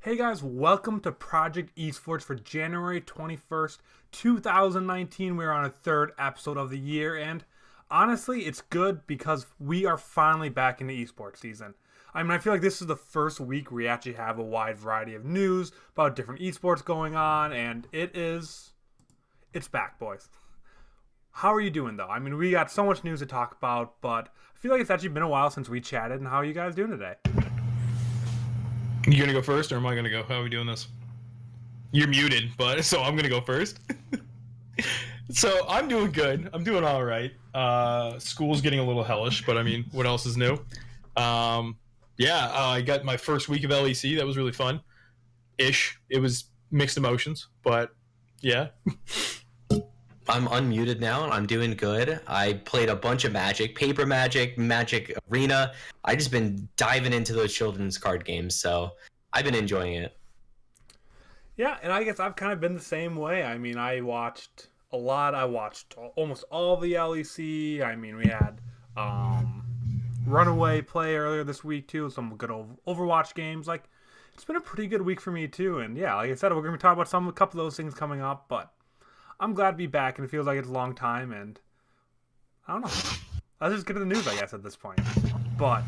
Hey guys, welcome to Project Esports for January 21st, 2019. We're on a third episode of the year, and honestly, it's good because we are finally back in the esports season. I feel like this is the first week we actually have a wide variety of news about different esports going on, and it's back, boys. How are you doing, though? We got so much news to talk about, but I feel like it's actually been a while since we chatted, and how are you guys doing today? You gonna go first, or am I gonna go? How are we doing this? You're muted, but so I'm gonna go first. So I'm doing good. I'm doing all right. School's getting a little hellish, but what else is new? I got my first week of LEC. That was really fun. It was mixed emotions, but yeah. I'm unmuted now. I'm doing good. I played a bunch of Magic, Paper Magic, Magic Arena. I just been diving into those children's card games, so I've been enjoying it. Yeah, and I guess I've kind of been the same way. I watched a lot. I watched almost all the LEC. We had Runaway play earlier this week too. Some good old Overwatch games. It's been a pretty good week for me too. And yeah, like I said, we're going to talk about a couple of those things coming up. But I'm glad to be back, and it feels like it's a long time. And I don't know. Let's just get to the news, I guess, at this point. But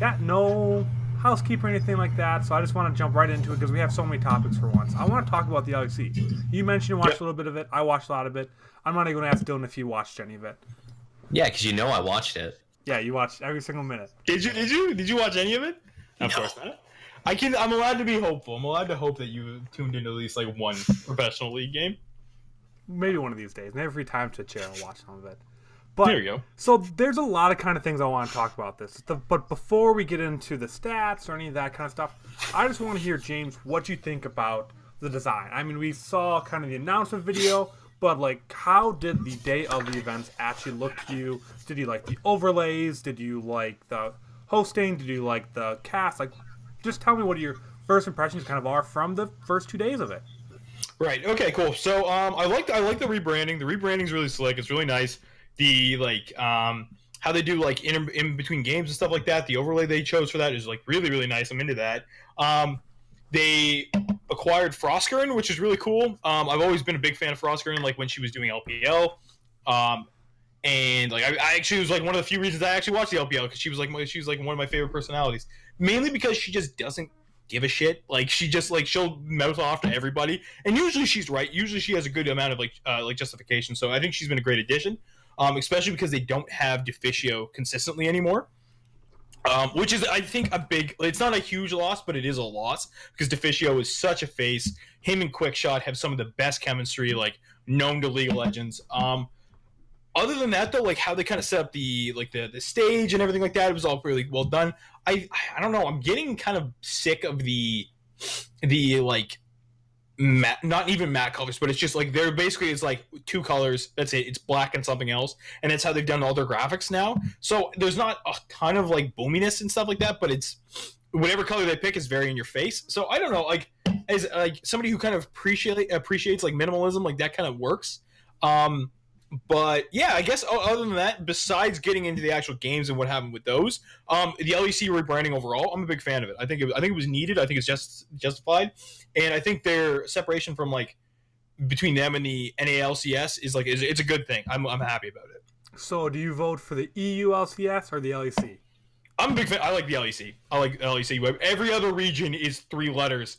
yeah, no housekeeper or anything like that, so I just want to jump right into it because we have so many topics for once. I want to talk about the LEC. You mentioned you watched a little bit of it. I watched a lot of it. I'm not even going to ask Dylan if you watched any of it. Yeah, because I watched it. Yeah, you watched every single minute. Did you watch any of it? No. Of course not. I'm allowed to be hopeful. I'm allowed to hope that you tuned into at least one professional league game. Maybe one of these days. Maybe free time to chill and watch some of it. But, there you go. So there's a lot of kind of things I want to talk about this. But before we get into the stats or any of that kind of stuff, I just want to hear, James, what you think about the design. We saw kind of the announcement video, but how did the day of the events actually look to you? Did you like the overlays? Did you like the hosting? Did you like the cast? Just tell me what your first impressions kind of are from the first 2 days of it. Right. Okay. Cool. So I like the rebranding. The rebranding's really slick. It's really nice. The how they do in between games and stuff like that. The overlay they chose for that is really, really nice. I'm into that. They acquired Frostkern, which is really cool. I've always been a big fan of Frostkern, when she was doing LPL. And I actually was one of the few reasons I actually watched the LPL, because she was one of my favorite personalities, mainly because she just doesn't give a shit. She just she'll mouth off to everybody, and usually she's right. Usually she has a good amount of justification. So I think she's been a great addition, especially because they don't have Deficio consistently anymore, which is, I think, a big. It's not a huge loss, but it is a loss because Deficio is such a face. Him and Quickshot have some of the best chemistry known to League of Legends. Other than that, though, how they kind of set up the stage and everything like that, it was all really well done. I don't know. I'm getting kind of sick of the matte, not even matte colors, but it's just they're basically, it's two colors. That's it. It's black and something else, and it's how they've done all their graphics now. So there's not a ton of boominess and stuff like that, but it's whatever color they pick is very in your face. So I don't know. As somebody who kind of appreciates minimalism, that kind of works. But yeah, I guess other than that, besides getting into the actual games and what happened with those, the LEC rebranding overall, I'm a big fan of it. I think it was needed. I think it's justified, and I think their separation from between them and the NALCS is it's a good thing. I'm happy about it. So do you vote for the EU LCS or the LEC? I'm a big fan. I like the LEC. I like the LEC. Every other region is 3 letters.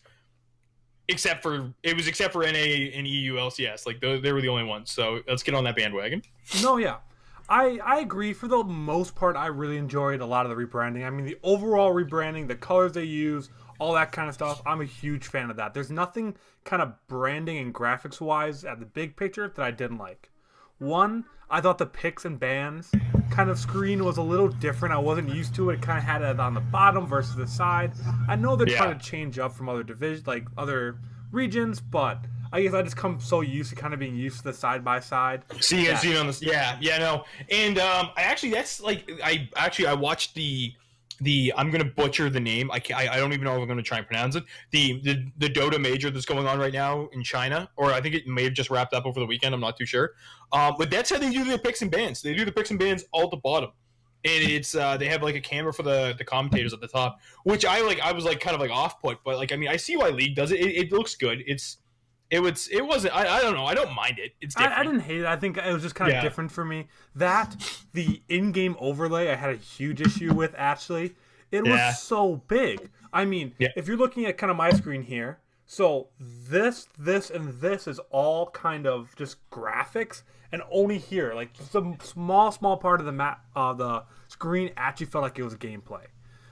Except for NA and EU LCS, they were the only ones. So let's get on that bandwagon. No, yeah, I agree. For the most part, I really enjoyed a lot of the rebranding. The overall rebranding, the colors they use, all that kind of stuff. I'm a huge fan of that. There's nothing kind of branding and graphics wise at the big picture that I didn't like. One, I thought the picks and bans kind of screen was a little different. I wasn't used to it. It kind of had it on the bottom versus the side. I know they're trying to change up from other divisions, other regions, but I guess I just come so used to kind of being used to the side by side. See on this, no, and I watched the I'm gonna butcher the name. I don't even know if I'm gonna try and pronounce it. The Dota major that's going on right now in China, or I think it may have just wrapped up over the weekend. I'm not too sure. But that's how they do their picks and bans. They do the picks and bans all at the bottom. and it's they have like a camera for the commentators at the top, which I was like kind of like off put, but like I mean I see why League does it. It looks good. It wasn't I don't know, I don't mind it. It's different. I didn't hate it. I think it was just kind of different for me. That the in-game overlay I had a huge issue with. Actually, it was so big. I mean, if you're looking at kind of my screen here, so this, and this is all kind of just graphics, and only here, like just a small part of the map, the screen actually felt like it was gameplay.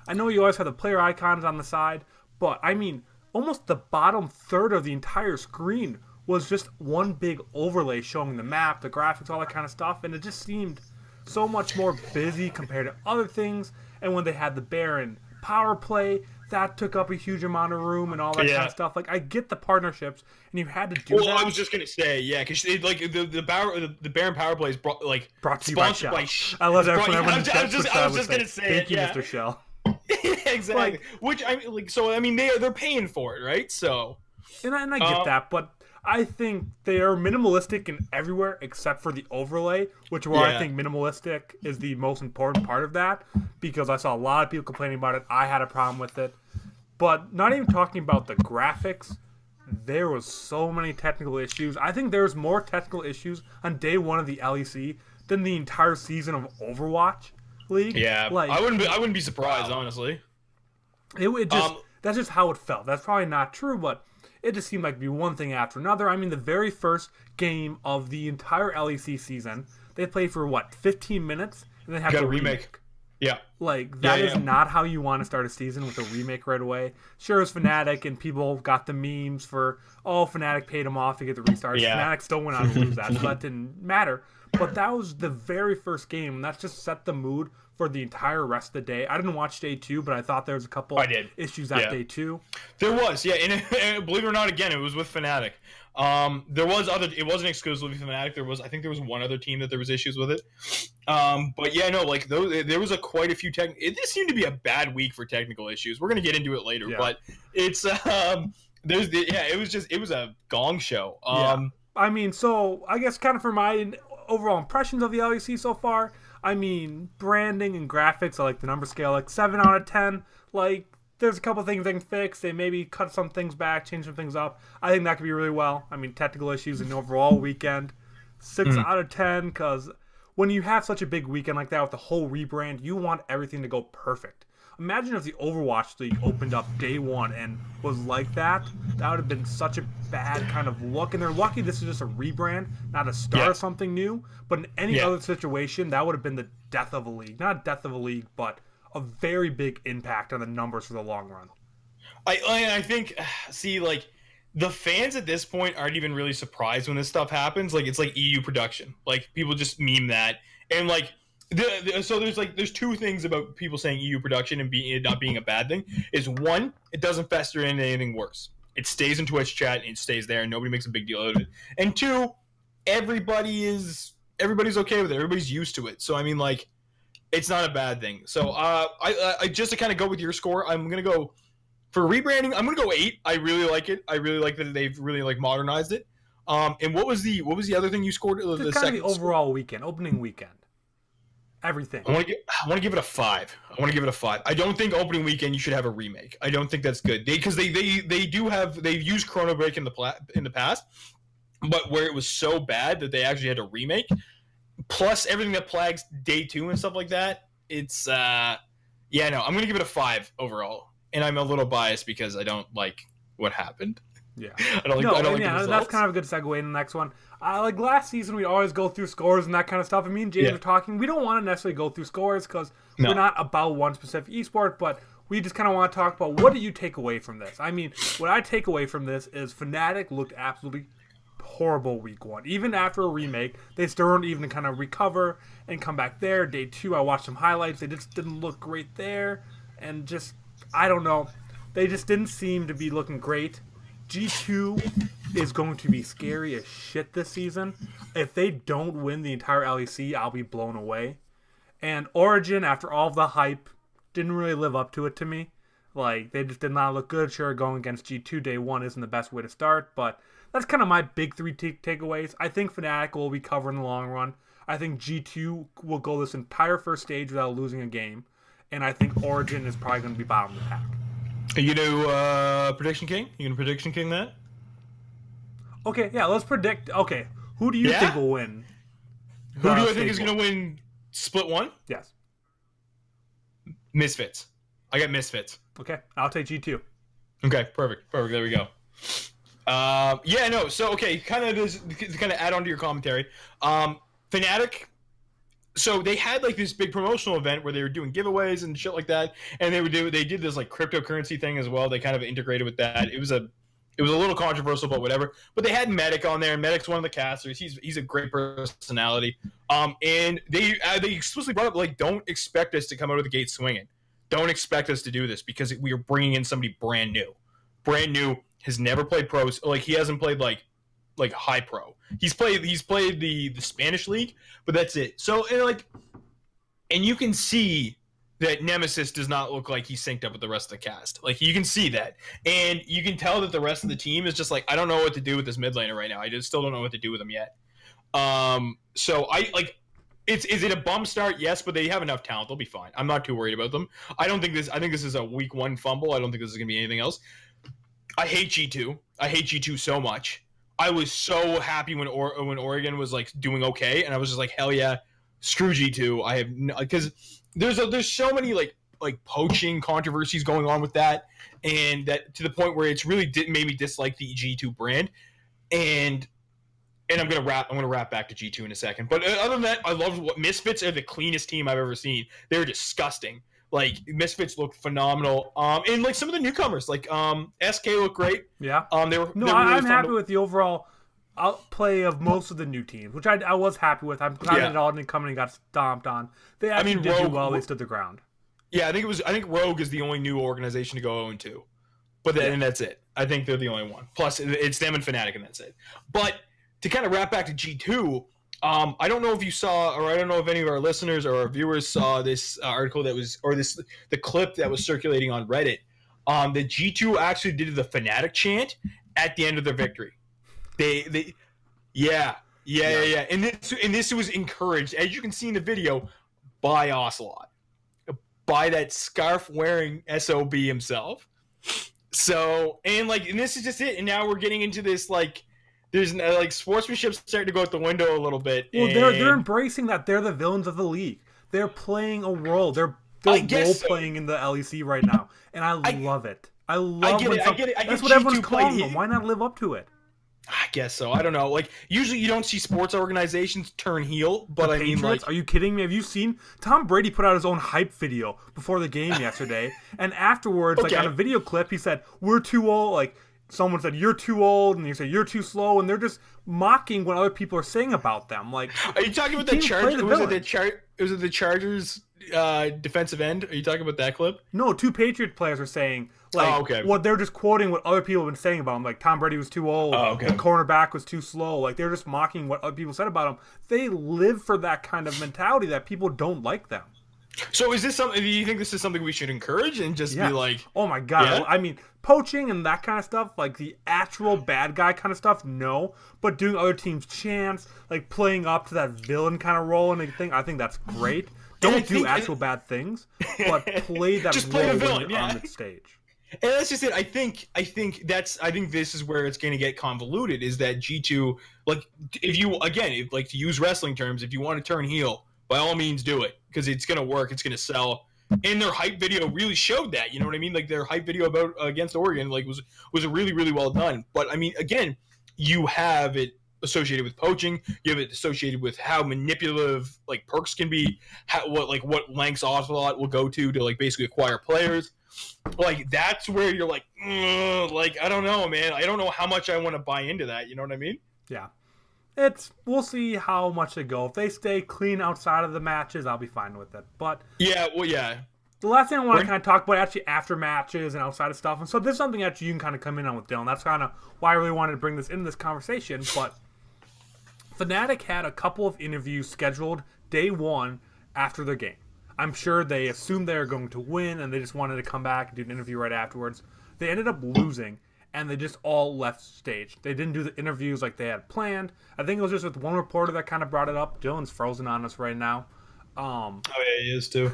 I know you always have the player icons on the side, but I mean, almost the bottom third of the entire screen was just one big overlay showing the map, the graphics, all that kind of stuff, and it just seemed so much more busy compared to other things. And when they had the Baron power play, that took up a huge amount of room and all that kind of stuff. Like, I get the partnerships, and you had to do that. Well, I was just gonna say, because like the Baron power play is brought to you by Shell. I love that. I was just gonna say, thank you, Mr. Shell. Exactly. Which I mean, like, so I mean, they're paying for it, right? So, and I get that, but I think they are minimalistic in everywhere except for the overlay, which where I think minimalistic is the most important part of that, because I saw a lot of people complaining about it. I had a problem with it, but not even talking about the graphics, there was so many technical issues. I think there's more technical issues on day one of the LEC than the entire season of Overwatch League. Yeah, like, I wouldn't be surprised, honestly. It just that's just how it felt. That's probably not true, but it just seemed like it'd be one thing after another. I mean, the very first game of the entire LEC season, they played for 15 minutes, and then have to remake. Yeah, like that is not how you want to start a season, with a remake right away. Sure, it's Fnatic, and people got the memes for Fnatic paid them off to get the restart. Fnatic still went on to lose that, so that didn't matter. But that was the very first game, and that just set the mood for the entire rest of the day. I didn't watch day 2, but I thought there was a couple issues at day 2. There was, and believe it or not, again, it was with Fnatic. There was it wasn't exclusively Fnatic. I think there was one other team that there was issues with it. But like there was quite a few this seemed to be a bad week for technical issues. We're gonna get into it later, but it's it was a gong show. I mean, so I guess kind of for my overall impressions of the LEC so far, I mean, branding and graphics, I like the number scale, like 7 out of 10. Like, there's a couple things they can fix. They maybe cut some things back, change some things up. I think that could be really well. I mean, technical issues in the overall weekend, 6 out of 10, because when you have such a big weekend like that with the whole rebrand, you want everything to go perfect. Imagine if the Overwatch League opened up day 1 and was like that. That would have been such a bad kind of look. And they're lucky this is just a rebrand, not a start of something new. But in any other situation, that would have been the death of a league. Not death of a league, but a very big impact on the numbers for the long run. I think, like, the fans at this point aren't even really surprised when this stuff happens. Like, it's like EU production. Like, people just meme that. And, like, so there's two things about people saying EU production and it not being a bad thing. Is one, it doesn't fester into anything worse. It stays in Twitch chat and it stays there, and nobody makes a big deal out of it. And two, everybody's okay with it. Everybody's used to it. So I mean, like, it's not a bad thing. So I just to kind of go with your score, I'm gonna go for rebranding. I'm gonna go 8. I really like it. I really like that they've really like modernized it. And what was the other thing you scored? The kind of the overall weekend, opening weekend. Everything. I want to give it a 5. I don't think opening weekend you should have a remake. I don't think that's good. Because they've used Chrono Break in the past, but where it was so bad that they actually had to remake, plus everything that plagues day 2 and stuff like that. It's I'm gonna give it a 5 overall, and I'm a little biased because I don't like what happened. Yeah, that's kind of a good segue in the next one. Like last season, we always go through scores and that kind of stuff. And me and James were talking. We don't want to necessarily go through scores because we're not about one specific esport, but we just kind of want to talk about what do you take away from this. I mean, what I take away from this is Fnatic looked absolutely horrible week 1. Even after a remake, they still weren't even kind of recover and come back there. Day 2, I watched some highlights. They just didn't look great there, and just I don't know. They just didn't seem to be looking great. G2 is going to be scary as shit this season. If they don't win the entire LEC, I'll be blown away. And Origin, after all of the hype, didn't really live up to it to me. Like, they just did not look good. Sure, going against G2 day 1 isn't the best way to start, but that's kind of my big 3 takeaways. I think Fnatic will recover in the long run. I think G2 will go this entire first stage without losing a game, and I think Origin is probably going to be bottom of the pack. Are you gonna Prediction King? You gonna Prediction King that? Okay, yeah, let's predict. Okay, who do you think will win? Who do I think is gonna win Split 1? Yes. Misfits. I got Misfits. Okay, I'll take G2. Okay, perfect. There we go. Yeah, no. So okay, kind of add on to your commentary. Fnatic. So they had like this big promotional event where they were doing giveaways and shit like that, and they did this like cryptocurrency thing as well. They kind of integrated with that. It was a little controversial, but whatever. But they had Medic on there, and Medic's one of the casters. He's a great personality. And they explicitly brought up like, don't expect us to come out of the gate swinging. Don't expect us to do this because we are bringing in somebody brand new, has never played pros. Like he hasn't played like high pro. He's played the Spanish league, but that's it. So and you can see that Nemesis does not look like he's synced up with the rest of the cast. Like you can see that, and you can tell that the rest of the team is just like, I don't know what to do with this mid laner right now. I just still don't know what to do with him yet. So I like. Is it a bum start? Yes, but they have enough talent. They'll be fine. I'm not too worried about them. I think this is a week 1 fumble. I don't think this is gonna be anything else. I hate G2. I hate G2 so much. I was so happy when Oregon was like doing okay, and I was just like, hell yeah, screw G2. I have because there's so many like poaching controversies going on with that, and that to the point where it's really made me dislike the G2 brand, and I'm gonna wrap back to G2 in a second. But other than that, I love what Misfits are the cleanest team I've ever seen. They're disgusting. Like Misfits look phenomenal. And like some of the newcomers, like SK look great. Yeah. I'm happy with the overall outplay of most of the new teams, which I was happy with. I'm glad that all didn't come and got stomped on. They actually did do well. They stood the ground. Yeah, I think Rogue is the only new organization to go 0-2, but and that's it. I think they're the only one. Plus, it's them and Fnatic, and that's it. But to kind of wrap back to G2, I don't know if you saw, or I don't know if any of our listeners or our viewers saw this article the clip that was circulating on Reddit. That G2 actually did the Fnatic chant at the end of their victory. Yeah. And this was encouraged, as you can see in the video, by Ocelot, by that scarf wearing SOB himself. So and this is just it. And now we're getting into this there's sportsmanship starting to go out the window a little bit. Well, they're embracing that they're the villains of the league. They're playing a role. They're role playing in the LEC right now, and I love it. I get it. That's what everyone's calling them. Why not live up to it? I guess so. I don't know. Usually you don't see sports organizations turn heel, but I mean, are you kidding me? Have you seen Tom Brady put out his own hype video before the game yesterday, and afterwards, on a video clip, he said, "We're too old." Someone said, "You're too old," and he said, "You're too slow," and they're just mocking what other people are saying about them. Are you talking about the Chargers? Was it the Chargers defensive end? Are you talking about that clip? No, 2 Patriot players are saying what they're just quoting what other people have been saying about him. Like Tom Brady was too old, the cornerback was too slow. They're just mocking what other people said about him. They live for that kind of mentality that people don't like them. So is this something? Do you think this is something we should encourage and just be like, oh my god? Yeah? I mean, poaching and that kind of stuff, like the actual bad guy kind of stuff, no. But doing other teams' chants, playing up to that villain kind of role and everything, I think that's great. Don't do actual bad things, but play that just role play the villain, on the stage. And that's just it. I think this is where it's going to get convoluted. Is that G2 if you to use wrestling terms, if you want to turn heel, by all means do it because it's going to work. It's going to sell. And their hype video really showed that. You know what I mean? Their hype video about against Oregon was really, really well done. But I mean, again, you have it associated with poaching. You have it associated with how manipulative perks can be. What lengths Ocelot will go to basically acquire players. That's where you're I don't know, man. I don't know how much I want to buy into that. You know what I mean? Yeah. We'll see how much they go. If they stay clean outside of the matches, I'll be fine with it. But yeah. The last thing I want to kind of talk about actually after matches and outside of stuff, and so this is something that you can kind of come in on with Dylan. That's kind of why I really wanted to bring this into this conversation. But Fnatic had a couple of interviews scheduled day 1 after their game. I'm sure they assumed they were going to win, and they just wanted to come back and do an interview right afterwards. They ended up losing, and they just all left stage. They didn't do the interviews like they had planned. I think it was just with one reporter that kind of brought it up. Dylan's frozen on us right now. Oh yeah, he is too.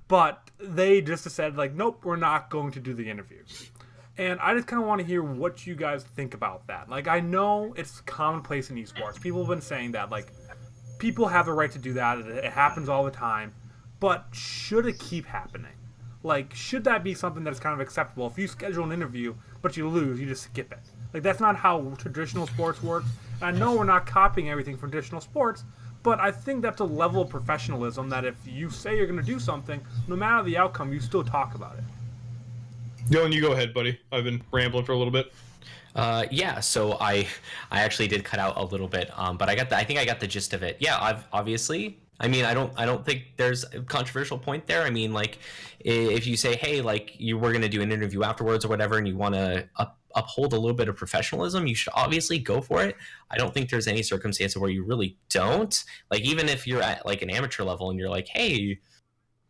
But they just said, like, nope, we're not going to do the interviews. And I just kind of want to hear what you guys think about that. Like, I know it's commonplace in esports. People have been saying that, like, people have the right to do that. It happens all the time. But should it keep happening? Like, should that be something that's kind of acceptable? If you schedule an interview, but you lose, you just skip it. Like, that's not how traditional sports works. And I know we're not copying everything from traditional sports, but I think that's a level of professionalism that if you say you're going to do something, no matter the outcome, you still talk about it. Dylan, you go ahead, buddy. I've been rambling for a little bit. Yeah, so I actually did cut out a little bit, but I think I got the gist of it. Yeah, obviously. I mean, I don't think there's a controversial point there. I mean, like, if you say, hey, like, you were going to do an interview afterwards or whatever, and you want to uphold a little bit of professionalism, you should obviously go for it. I don't think there's any circumstance where you really don't. Like, even if you're at like an amateur level and you're like, hey,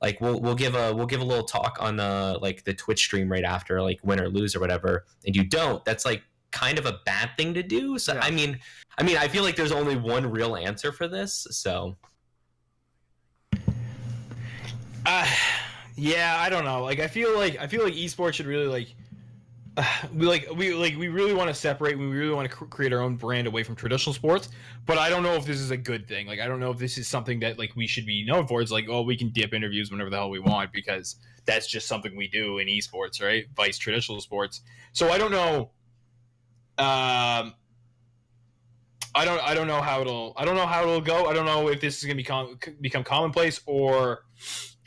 like, we'll give a little talk on like the Twitch stream right after, like, win or lose or whatever, and you don't, that's like kind of a bad thing to do. So yeah. I mean, I feel like there's only one real answer for this. So. Yeah, I don't know. Like, I feel like esports should really like, we really want to separate. We really want to create our own brand away from traditional sports. But I don't know if this is a good thing. Like, I don't know if this is something that like we should be known for. It's like, oh, we can dip interviews whenever the hell we want because that's just something we do in esports, right? Vice traditional sports. So I don't know. I don't know how it'll go. I don't know if this is gonna become commonplace or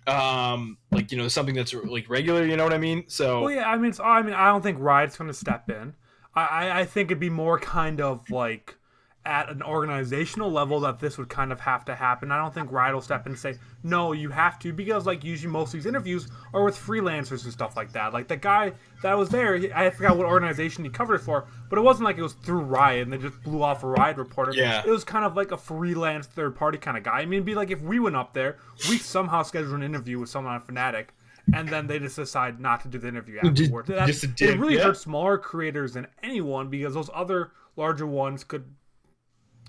like, you know, something that's like regular, you know what I mean? So well, yeah, I mean, I don't think Riot's going to step in. I think it'd be more kind of like at an organizational level that this would kind of have to happen. I don't think Riot will step in and say, no, you have to, because like usually most of these interviews are with freelancers and stuff like that. Like the guy that was there, I forgot what organization he covered it for, but it wasn't like it was through Riot and they just blew off a Riot reporter. Yeah. It was kind of like a freelance third party kind of guy. I mean, it'd be like if we went up there, we somehow scheduled an interview with someone on Fnatic, and then they just decide not to do the interview afterwards. It really hurts smaller creators than anyone, because those other larger ones could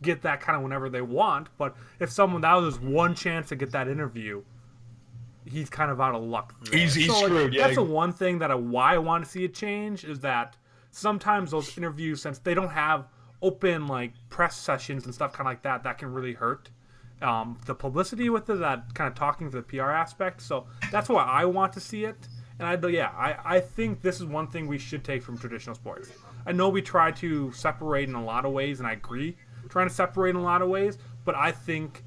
get that kind of whenever they want. But if someone, that was one chance to get that interview, he's kind of out of luck there. He's screwed. That's the one thing that why I want to see it change, is that sometimes those interviews, since they don't have open like press sessions and stuff kind of like that, that can really hurt the publicity with it, that kind of talking to the PR aspect. So that's why I want to see it. And I think this is one thing we should take from traditional sports. I know we try to separate in a lot of ways, and I agree, trying to separate in a lot of ways, but I think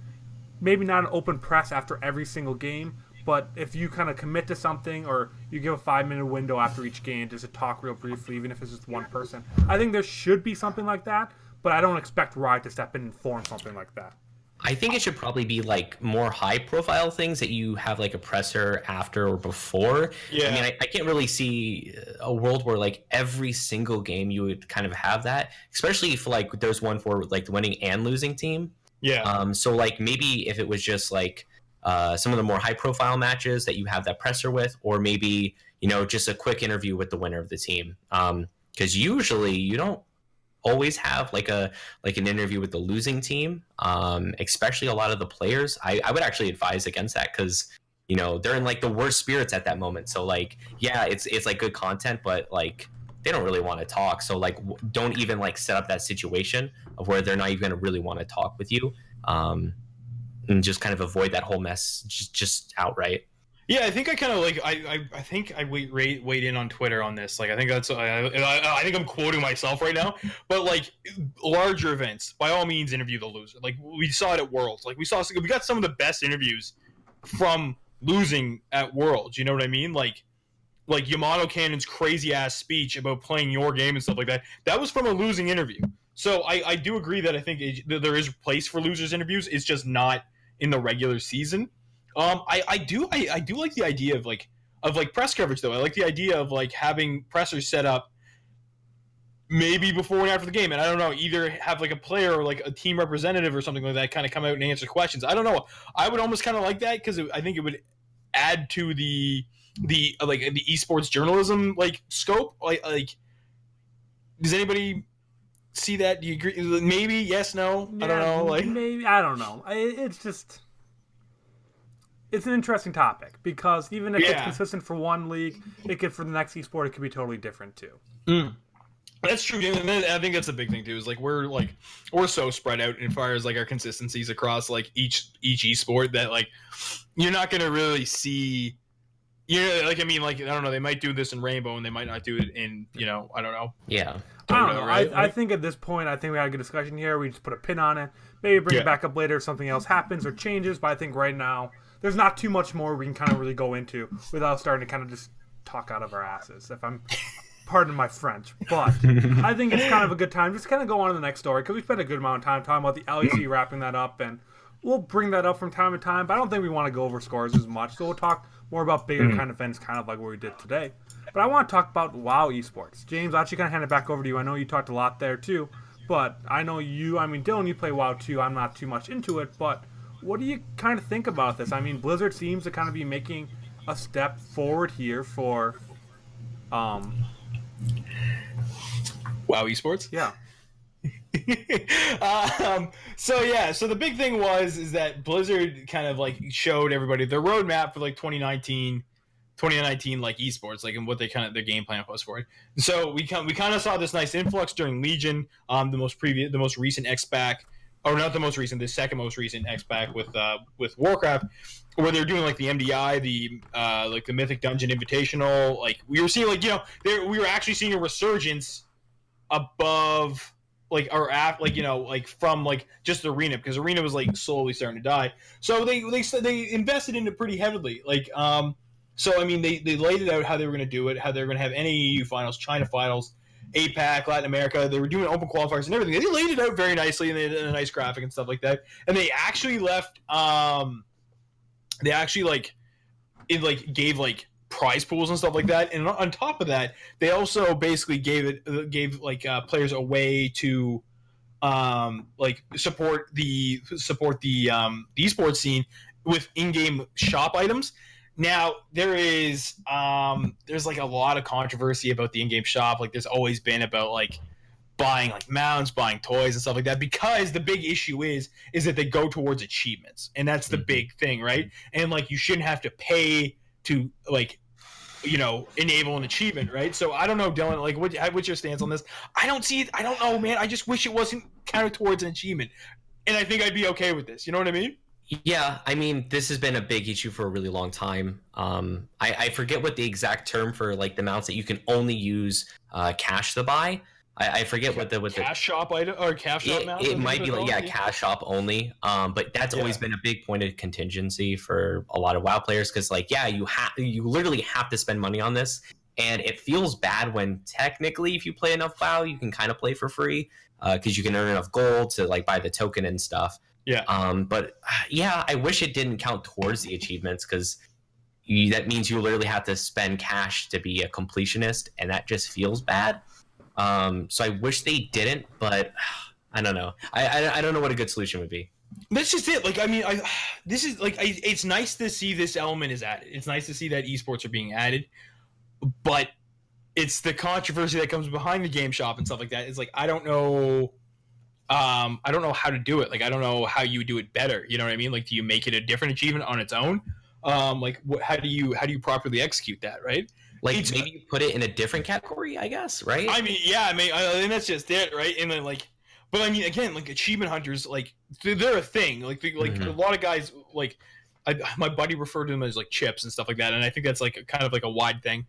maybe not an open press after every single game, but if you kind of commit to something, or you give a 5-minute window after each game just to talk real briefly, even if it's just one person, I think there should be something like that, but I don't expect Riot to step in and form something like that. I think it should probably be like more high profile things that you have like a presser after or before. Yeah. I mean, I can't really see a world where like every single game you would kind of have that, especially if like there's one for like the winning and losing team. Yeah. So like maybe if it was just like some of the more high profile matches that you have that presser with, or maybe, you know, just a quick interview with the winner of the team. Because usually you don't always have like an interview with the losing team, especially a lot of the players. I would actually advise against that, because, you know, they're in like the worst spirits at that moment. So like, yeah, it's like good content, but like they don't really want to talk. So like, don't even like set up that situation of where they're not even gonna really want to talk with you, and just kind of avoid that whole mess just outright. Yeah, I think I kind of like I think I weighed in on Twitter on this. Like, I think that's I think I'm quoting myself right now, but like larger events, by all means, interview the loser. Like we saw it at Worlds. Like we got some of the best interviews from losing at Worlds. You know what I mean? Like Yamato Cannon's crazy ass speech about playing your game and stuff like that. That was from a losing interview. So I do agree that I think there is a place for losers interviews. It's just not in the regular season. I do like the idea of like press coverage though. I like the idea of like having pressers set up maybe before and after the game, and I don't know, either have like a player or like a team representative or something like that kind of come out and answer questions. I don't know. I would almost kind of like that, because I think it would add to the esports journalism like scope. Like Does anybody see that? Do you agree? Maybe yes, no. I don't know. Like maybe I don't know. It's just it's an interesting topic because even if it's consistent for one league, it could for the next esport it could be totally different too. That's true, and I think that's a big thing too. Is like we're so spread out as far as like our consistencies across like each esport that like you're not gonna really see. Like I mean, like I don't know. They might do this in Rainbow, and they might not do it in I don't know. Yeah. I don't know. Right? I think at this point, I think we had a good discussion here. We just put a pin on it. Maybe bring it back up later if something else happens or changes. But I think right now, there's not too much more we can kind of really go into without starting to kind of just talk out of our asses. If I'm, pardon my French, but I think it's kind of a good time just kind of go on to the next story because we spent a good amount of time talking about the LEC wrapping that up, and we'll bring that up from time to time. But I don't think we want to go over scores as much. So we'll talk more about bigger kind of events, kind of like what we did today. But I want to talk about WoW Esports. James, I'll actually kind of hand it back over to you. I know you talked a lot there too, but I know Dylan, you play WoW too. I'm not too much into it, but what do you kind of think about this? I mean, Blizzard seems to kind of be making a step forward here for WoW Esports? Yeah. So the big thing is that Blizzard kind of like showed everybody their roadmap for like 2019 like esports, like, and what they kind of their game plan was for it. So we kind of saw this nice influx during Legion, the most recent XPAC, or not the most recent, the second most recent XPAC with Warcraft, where they're doing like the MDI, the like the Mythic Dungeon Invitational. Like we were seeing we were actually seeing a resurgence above like our app, like like from like just arena, because arena was like slowly starting to die. So they invested in it pretty heavily, like So I mean, they laid it out how they were going to do it, how they were going to have NAEU finals, China finals, APAC, Latin America. They were doing open qualifiers and everything. They laid it out very nicely, and they did a nice graphic and stuff like that. And they actually left. They actually gave like prize pools and stuff like that. And on top of that, they also basically gave players a way to support the esports scene with in-game shop items. Now there's like a lot of controversy about the in-game shop. Like there's always been about like buying like mounts, buying toys and stuff like that, because the big issue is that they go towards achievements, and that's the big thing, right? And like you shouldn't have to pay to like enable an achievement, right? So I don't know, Dylan, like what's your stance on this? I don't see it. I don't know, man. I just wish it wasn't counted towards an achievement, and I think I'd be okay with this. You know what I mean? Yeah, I mean, this has been a big issue for a really long time. I forget what the exact term for like the mounts that you can only use cash to buy. I forget what the cash shop item or cash shop mount. It might be like cash shop only. But that's always been a big point of contingency for a lot of WoW players, because like you literally have to spend money on this, and it feels bad when technically if you play enough WoW you can kind of play for free because you can earn enough gold to like buy the token and stuff. Yeah. But yeah, I wish it didn't count towards the achievements, because that means you literally have to spend cash to be a completionist, and that just feels bad. So I wish they didn't, but I don't know. I don't know what a good solution would be. That's just it. Like, I mean, it's nice to see this element is added. It's nice to see that esports are being added, but it's the controversy that comes behind the game shop and stuff like that. It's like, I don't know how to do it. Like, I don't know how you would do it better. You know what I mean? Like, do you make it a different achievement on its own? How do you properly execute that? Right? Like, maybe you put it in a different category, I guess. Right? I mean, yeah. I mean, and that's just it, right? And then like, but I mean, again, like achievement hunters, like they're a thing. Like, a lot of guys, like my buddy referred to them as like chips and stuff like that, and I think that's like kind of like a wide thing.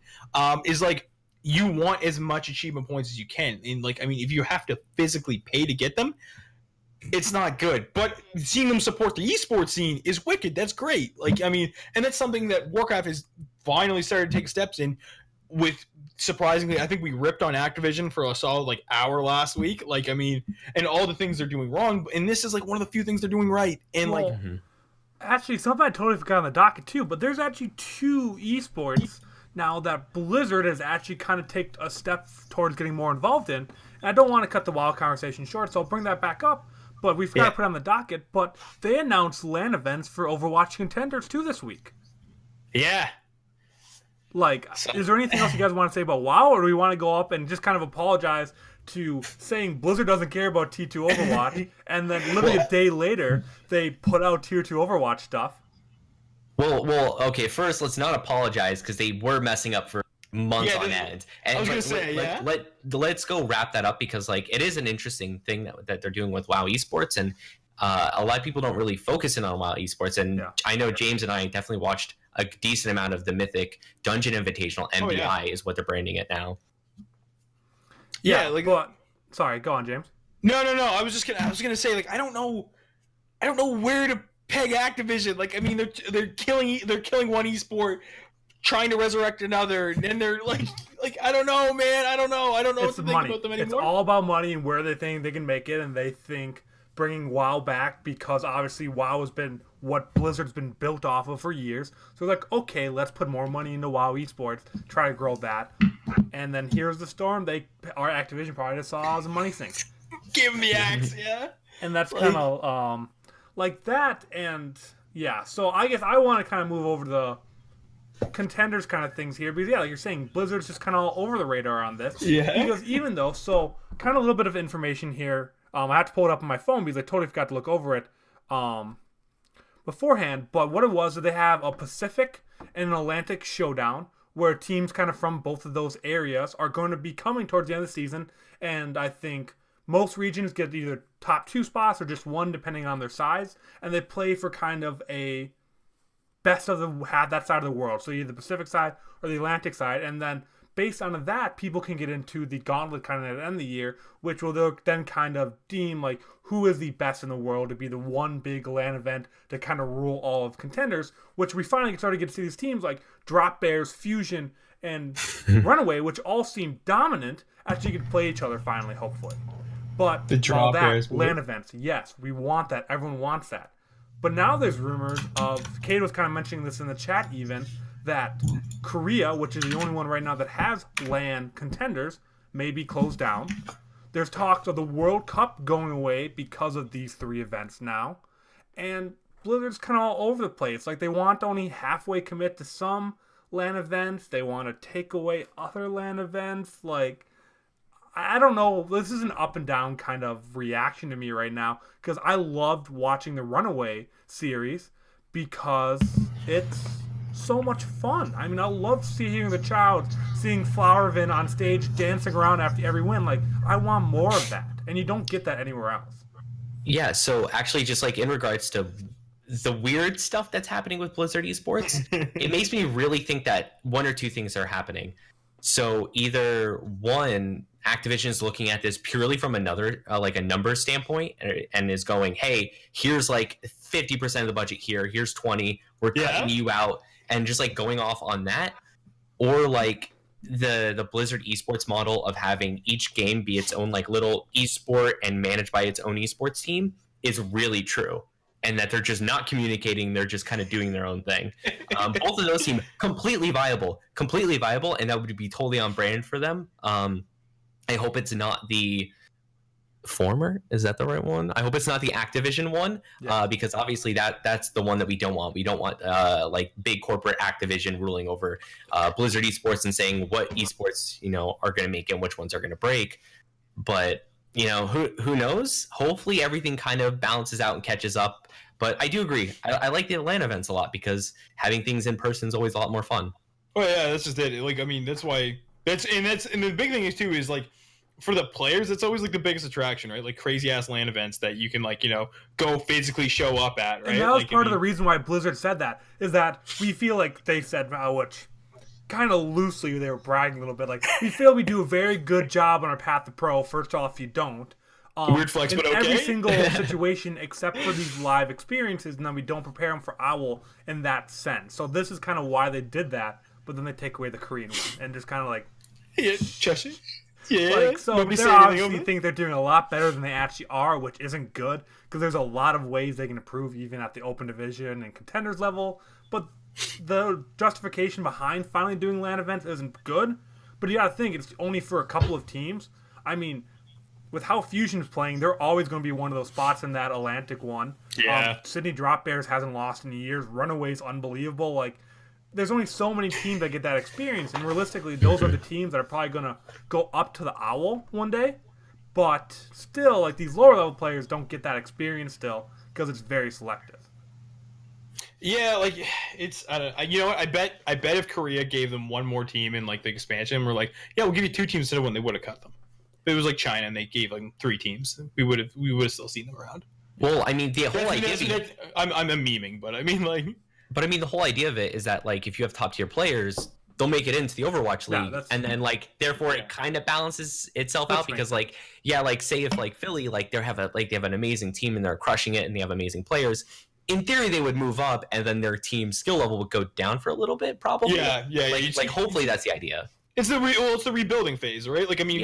Is like, you want as much achievement points as you can. And like, I mean, if you have to physically pay to get them, it's not good. But seeing them support the esports scene is wicked. That's great. Like, I mean, and that's something that Warcraft has finally started to take steps in with. Surprisingly, I think we ripped on Activision for a solid like hour last week. Like, I mean, and all the things they're doing wrong. And this is like one of the few things they're doing right. And like, actually, something I totally forgot on the docket too, but there's actually 2 esports now that Blizzard has actually kind of taken a step towards getting more involved in. And I don't want to cut the WoW conversation short, so I'll bring that back up. But we forgot to put it on the docket. But they announced LAN events for Overwatch Contenders 2 this week. Yeah. Like, is there anything else you guys want to say about WoW, or do we want to go up and just kind of apologize to saying Blizzard doesn't care about T2 Overwatch, and then literally a day later they put out Tier 2 Overwatch stuff. Well, okay. First, let's not apologize because they were messing up for months on end. And I was gonna say, let's go wrap that up because like it is an interesting thing that they're doing with WoW Esports, and a lot of people don't really focus in on WoW Esports. And I know James and I definitely watched a decent amount of the Mythic Dungeon Invitational. MBI is what they're branding it now. Yeah, like sorry, go on, James. No. I was gonna say like I don't know where to peg Activision. Like I mean they're killing one esport, trying to resurrect another, and they're like I don't know, man. I don't know It's what to think money. about them anymore. It's all about money and where they think they can make it, and they think bringing WoW back because obviously WoW has been what Blizzard's been built off of for years. So they're like, okay, let's put more money into WoW Esports, try to grow that. And then here's the storm. Our Activision probably just saw as a money sink. Give them the axe, yeah. And that's kind of like that. And yeah, so I guess I want to kind of move over to the contenders kind of things here because like you're saying, Blizzard's just kind of all over the radar on this. Yeah. Because even though, so kind of a little bit of information here. I have to pull it up on my phone because I totally forgot to look over it beforehand. But what it was is they have a Pacific and an Atlantic showdown where teams kind of from both of those areas are going to be coming towards the end of the season. And I think most regions get either top 2 spots or just one depending on their size. And they play for kind of a best of that side of the world. So either the Pacific side or the Atlantic side. And then based on that, people can get into the gauntlet kind of at the end of the year, which will then kind of deem like who is the best in the world to be the one big LAN event to kind of rule all of contenders, which we finally started to get to see these teams like Drop Bears, Fusion, and Runaway, which all seem dominant, actually could play each other finally, hopefully. But the Drop Bears, LAN events, yes, we want that. Everyone wants that. But now there's rumors of, Kate was kind of mentioning this in the chat even, that Korea, which is the only one right now that has LAN contenders, may be closed down. There's talks of the World Cup going away because of these 3 events now. And Blizzard's kind of all over the place. Like, they want to only halfway commit to some LAN events. They want to take away other LAN events. Like, I don't know. This is an up and down kind of reaction to me right now. Because I loved watching the Runaway series because it's so much fun. I mean, I love seeing the child, seeing Flowervin on stage dancing around after every win. Like, I want more of that, and you don't get that anywhere else. Yeah, so actually just like in regards to the weird stuff that's happening with Blizzard Esports, it makes me really think that one or two things are happening. So either one, Activision is looking at this purely from another like a numbers standpoint and is going, hey, here's like 50% of the budget here, here's 20, we're cutting you out, and just like going off on that. Or like the Blizzard esports model of having each game be its own like little esport and managed by its own esports team is really true, and that they're just not communicating, they're just kind of doing their own thing. Both of those seem completely viable, and that would be totally on brand for them. I hope it's not the former, is that the right one? I hope it's not the Activision one, because obviously that's the one that we don't want. We don't want like big corporate Activision ruling over Blizzard esports and saying what esports are going to make and which ones are going to break. But who knows? Hopefully everything kind of balances out and catches up. But I do agree. I like the Atlanta events a lot because having things in person is always a lot more fun. Oh yeah, that's just it. Like I mean, that's why and the big thing is too is like, for the players, it's always like the biggest attraction, right? Like crazy ass LAN events that you can like, go physically show up at, right? And that was part of the reason why Blizzard said that, is that we feel like they said, which kind of loosely they were bragging a little bit, like, we feel we do a very good job on our path to pro. First off, you don't. Weird flex, but okay. Every single situation except for these live experiences, and then we don't prepare them for OWL in that sense. So this is kind of why they did that, but then they take away the Korean one and just kind of like... Yeah, Cheshire. Yeah, like, so they obviously think they're doing a lot better than they actually are, which isn't good because there's a lot of ways they can improve even at the open division and contenders level. But the justification behind finally doing LAN events isn't good. But you got to think it's only for a couple of teams. I mean, with how Fusion's playing, they're always going to be one of those spots in that Atlantic one. Yeah. Sydney Drop Bears hasn't lost in years. Runaway's unbelievable. Like, there's only so many teams that get that experience, and realistically, those are the teams that are probably going to go up to the OWL one day. But still, like, these lower level players don't get that experience still because it's very selective. Yeah, like it's you know what? I bet if Korea gave them one more team in like the expansion, we're like, yeah, we'll give you 2 teams instead of 1, they would have cut them. If it was like China and they gave like 3 teams, we would have still seen them around. Well, I mean, the whole idea. I'm memeing, but I mean like. But I mean, the whole idea of it is that like if you have top tier players, they'll make it into the Overwatch League, and then like therefore it kind of balances itself out because like like say if like Philly like they have an amazing team and they're crushing it and they have amazing players. In theory, they would move up, and then their team skill level would go down for a little bit, probably. Yeah. Like hopefully that's the idea. It's the rebuilding phase, right? Like I mean,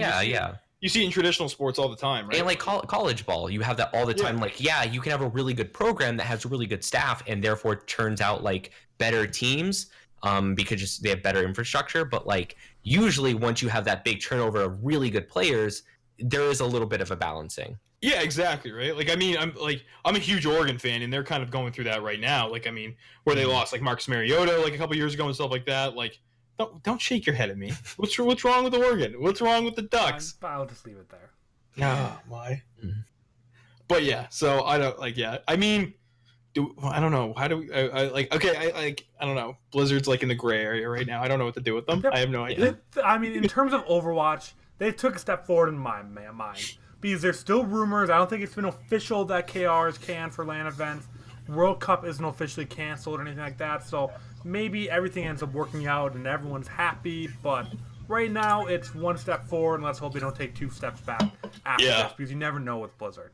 you see it in traditional sports all the time, right? And like college ball, you have that all the time. Like you can have a really good program that has really good staff, and therefore turns out like better teams, because they have better infrastructure. But like usually, once you have that big turnover of really good players, there is a little bit of a balancing. Yeah, exactly, right? Like, I mean, I'm a huge Oregon fan, and they're kind of going through that right now. Like, I mean, where they lost like Marcus Mariota like a couple years ago and stuff like that. Like, don't shake your head at me. What's wrong with Oregon? What's wrong with the Ducks? I'll just leave it there. Oh, why? But yeah, so I don't like. Yeah, I mean, I don't know. How do we? I don't know. Blizzard's like in the gray area right now. I don't know what to do with them. I have no idea. I mean, in terms of Overwatch, they took a step forward in my mind. Because there's still rumors. I don't think it's been official that KR is canned for LAN events. World Cup isn't officially canceled or anything like that. So maybe everything ends up working out and everyone's happy. But right now, it's one step forward. And let's hope they don't take 2 steps back after this. Because you never know with Blizzard.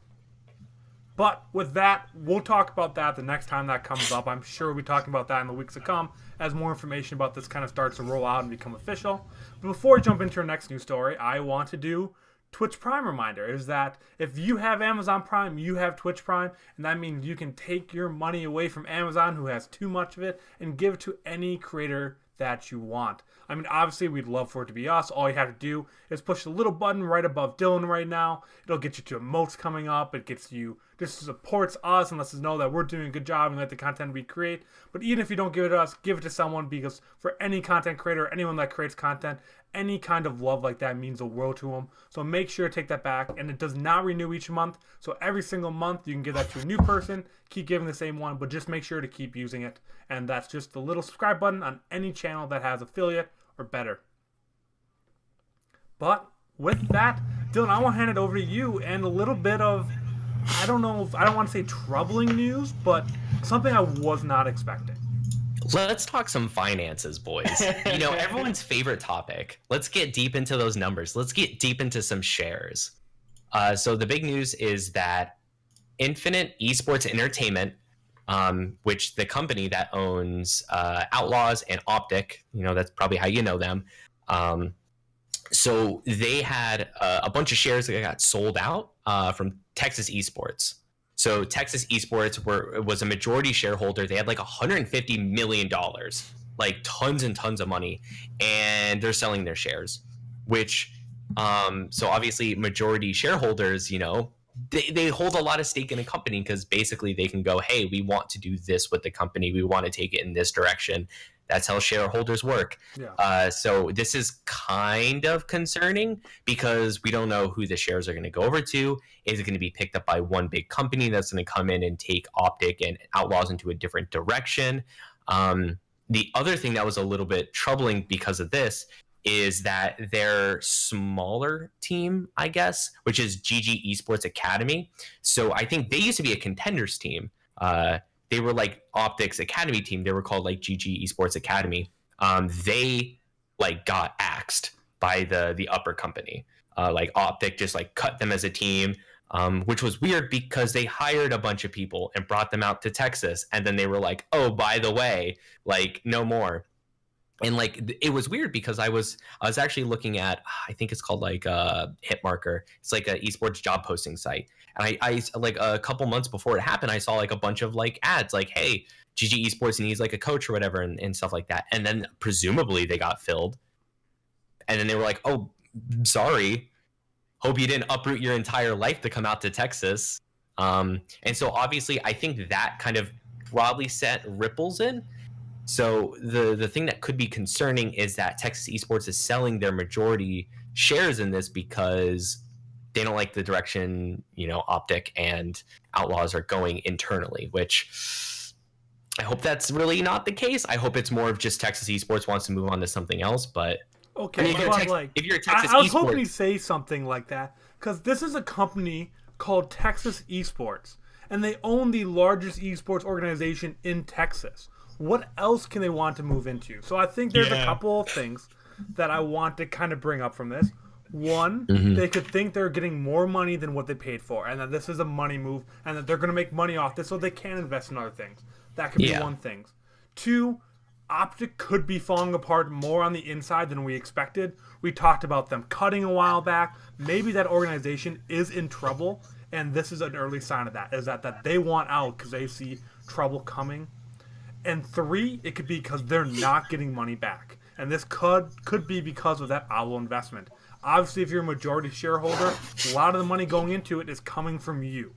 But with that, we'll talk about that the next time that comes up. I'm sure we'll be talking about that in the weeks to come as more information about this kind of starts to roll out and become official. But before we jump into our next news story, I want to do Twitch Prime reminder is that if you have Amazon Prime, you have Twitch Prime, and that means you can take your money away from Amazon, who has too much of it, and give it to any creator that you want. I mean, obviously, we'd love for it to be us. All you have to do is push the little button right above Dylan right now. It'll get you to emotes coming up. It gets you, this supports us and lets us know that we're doing a good job and like the content we create. But even if you don't give it to us, give it to someone, because for any content creator, anyone that creates content, any kind of love like that means the world to them. So make sure to take that back. And it does not renew each month. So every single month you can give that to a new person. Keep giving the same one, but just make sure to keep using it. And that's just the little subscribe button on any channel that has affiliate or better. But with that, Dylan, I want to hand it over to you and a little bit of, I don't want to say troubling news, but something I was not expecting. Let's talk some finances, boys. You know, everyone's favorite topic. Let's get deep into those numbers. Let's get deep into some shares. So the big news is that Infinite Esports Entertainment, which the company that owns Outlaws and Optic, you know, that's probably how you know them. So they had a bunch of shares that got sold out from Texas Esports. So Texas Esports was a majority shareholder. They had like $150 million, like tons and tons of money, and they're selling their shares, which, so obviously majority shareholders, you know, they hold a lot of stake in a company because basically they can go, hey, we want to do this with the company. We want to take it in this direction. That's how shareholders work. Yeah. So this is kind of concerning because we don't know who the shares are going to go over to. Is it going to be picked up by one big company that's going to come in and take Optic and Outlaws into a different direction? The other thing that was a little bit troubling because of this is that their smaller team, I guess, which is GG Esports Academy. So I think they used to be a contenders team. They were like Optic's academy team. They were called like GG Esports Academy. They like got axed by the upper company. Like Optic just like cut them as a team, which was weird because they hired a bunch of people and brought them out to Texas. And then they were like, oh, by the way, like no more. And like it was weird because I was actually looking at, I think it's called like Hitmarker. It's like an esports job posting site. And I like a couple months before it happened, I saw like a bunch of like ads like, hey, GG Esports needs like a coach or whatever and stuff like that. And then presumably they got filled. And then they were like, oh, sorry. Hope you didn't uproot your entire life to come out to Texas. And so obviously I think that kind of probably sent ripples in. So the thing that could be concerning is that Texas Esports is selling their majority shares in this because they don't like the direction, Optic and Outlaws are going internally, which I hope that's really not the case. I hope it's more of just Texas Esports wants to move on to something else. But Okay, if you're Texas I was Esports, hoping to say something like that because this is a company called Texas Esports, and they own the largest esports organization in Texas. What else can they want to move into? So I think there's a couple of things that I want to kind of bring up from this. One, they could think they're getting more money than what they paid for, and that this is a money move, and that they're going to make money off this so they can invest in other things. That could be one thing. Two, Optic could be falling apart more on the inside than we expected. We talked about them cutting a while back. Maybe that organization is in trouble, and this is an early sign of that, is that they want out because they see trouble coming. And three, it could be because they're not getting money back. And this could be because of that Owl investment. Obviously, if you're a majority shareholder, a lot of the money going into it is coming from you.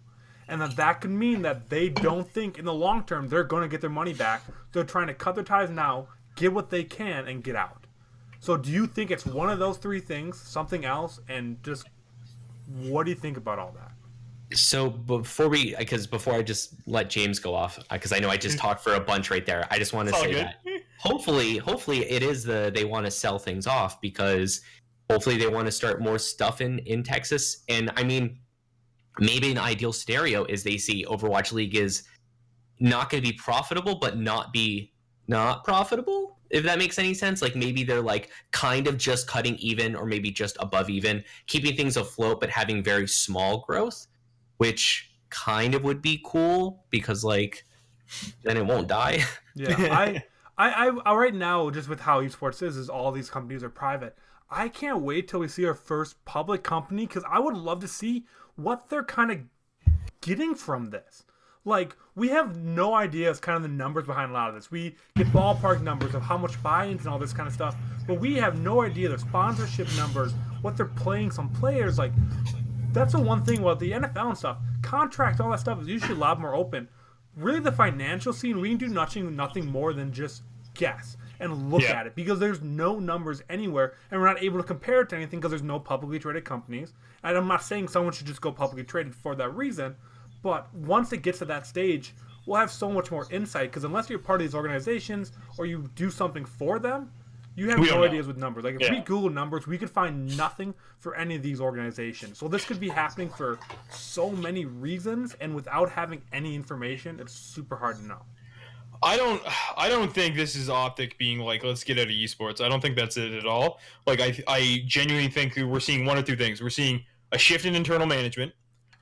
And that could mean that they don't think in the long term they're going to get their money back. They're trying to cut their ties now, get what they can, and get out. So do you think it's one of those three things, something else, and just what do you think about all that? So before I just let James go off, because I know I just talked for a bunch right there. I just want to say that hopefully it is they want to sell things off, because hopefully they want to start more stuff in Texas. And I mean, maybe an ideal scenario is they see Overwatch League is not going to be profitable, but not profitable, if that makes any sense. Like maybe they're like kind of just cutting even, or maybe just above even, keeping things afloat but having very small growth, which kind of would be cool, because like then it won't die. Yeah, I right now, just with how esports is all these companies are private. I can't wait till we see our first public company, because I would love to see what they're kind of getting from this. Like, we have no idea of kind of the numbers behind a lot of this. We get ballpark numbers of how much buy-ins and all this kind of stuff, but we have no idea the sponsorship numbers, what they're playing some players. Like, that's the one thing about the NFL and stuff. Contracts, all that stuff is usually a lot more open. Really, the financial scene, we can do nothing more than just guess and look at it, because there's no numbers anywhere, and we're not able to compare it to anything because there's no publicly traded companies. And I'm not saying someone should just go publicly traded for that reason, but once it gets to that stage, we'll have so much more insight, because unless you're part of these organizations or you do something for them, you have no ideas with numbers. Like, if we Google numbers, we could find nothing for any of these organizations. So this could be happening for so many reasons, and without having any information, it's super hard to know. I don't think this is Optic being like, let's get out of esports. I don't think that's it at all. Like, I genuinely think we're seeing one of two things. We're seeing a shift in internal management.